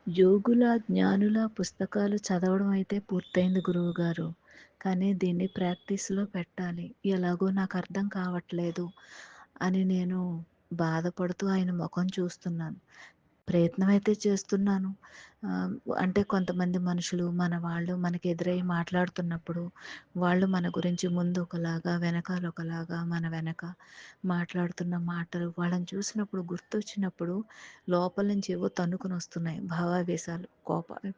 యోగుల, జ్ఞానుల పుస్తకాలు చదవడం అయితే పూర్తయింది గురువుగారు. కానీ దీన్ని ప్రాక్టీస్‌లో పెట్టాలి. ఎలాగో నాకర్థం కావట్లేదు అని నేను బాధపడుతూ ఆయన మొఖం చూస్తున్నాను. ప్రయత్నమైతే చేస్తున్నాను. ఆహ్, అంటే కొంతమంది మనుషులు మన వాళ్ళు మనకెదురై మాట్లాడుతున్నప్పుడు, వాళ్ళు మన గురించి ముందు ఒకలాగా, వెనకాల ఒకలాగా, మన వెనక మాట్లాడుతున్న మాటలు వాళ్ళని చూసినప్పుడు గుర్తొచ్చినప్పుడు లోపల నుంచి ఏవో తన్నుకొనొస్తున్నాయి. భావావేశాలు, కోపాలు,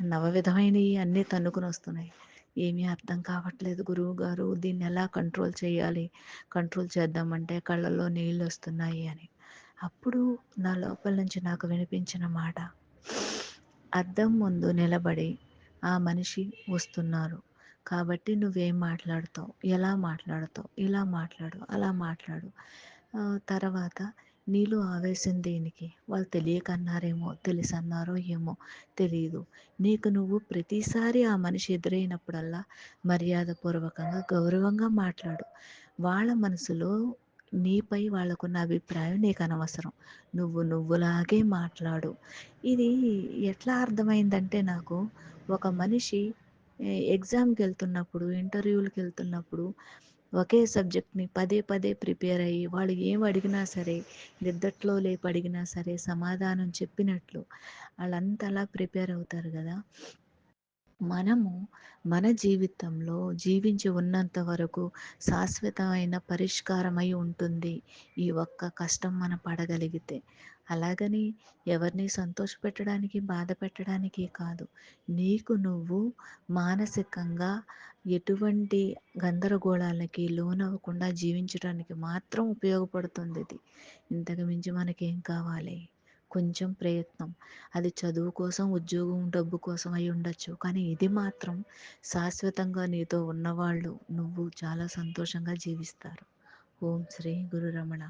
నవవిధమైనయి అన్నీ తన్నుకొనొస్తున్నాయి. ఏమీ అర్థం కావట్లేదు గురువుగారు. దీన్నెలా కంట్రోల్ చేయాలి? కంట్రోల్ చేద్దామంటే కళ్ళల్లో నీళ్ళొస్తున్నాయి అని. అప్పుడు నా లోపల నుంచి నాకు వినిపించిన మాట, అద్దం ముందు నిలబడి ఆ మనిషి వస్తున్నారు. కాబట్టి నువ్వేం మాట్లాడతావు? ఎలా మాట్లాడతావు? ఇలా మాట్లాడు, అలా మాట్లాడు. తర్వాత నీలో ఆవేశం దేనికి? వాళ్ళు తెలియక అన్నారేమో, తెలిసన్నారో ఏమో తెలీదు. నీకు నువ్వు ప్రతిసారి ఆ మనిషి ఎదురైనప్పుడల్లా మర్యాదపూర్వకంగా, గౌరవంగా మాట్లాడు. వాళ్ళ మనసులో నీపై వాళ్ళకున్న అభిప్రాయం నీకనవసరం. నువ్వు నువ్వులాగే మాట్లాడు. ఇది ఎట్లా అర్థమైందంటే నాకు, ఒక మనిషి ఎగ్జామ్‌కెళ్తున్నప్పుడు, ఇంటర్వ్యూలకెళ్తున్నప్పుడు ఒకే సబ్జెక్ట్‌ని పదే పదే ప్రిపేర్ అయ్యి, వాళ్ళు ఏం అడిగినా సరే, నిద్దట్లో లేపి అడిగినా సరే సమాధానం చెప్పినట్లు ఆళ్ళంతలా ప్రిపేర్ అవుతారు గదా! మనము మన జీవితంలో జీవించి ఉన్నంత వరకు శాశ్వతమైన పరిష్కారమై ఉంటుంది. ఈ ఒక్క కష్టం మనం పడగలిగితే. అలాగని ఎవరిని సంతోషపెట్టడానికి, బాధ పెట్టడానికి కాదు. నీకు నువ్వు మానసికంగా ఎటువంటి గందరగోళాలకి లోనవ్వకుండా జీవించడానికి మాత్రం ఉపయోగపడుతుందిది. ఇంతకు మించి మనకేం కావాలి? కొంచెం ప్రయత్నం. అది చదువు కోసం, ఉద్యోగం, డబ్బు కోసం అయ్యుండొచ్చు. కానీ ఇది మాత్రం శాశ్వతంగా నీతో ఉన్నవాళ్ళు, నువ్వు చాలా సంతోషంగా జీవిస్తారు. ఓం శ్రీ గురు రమణ.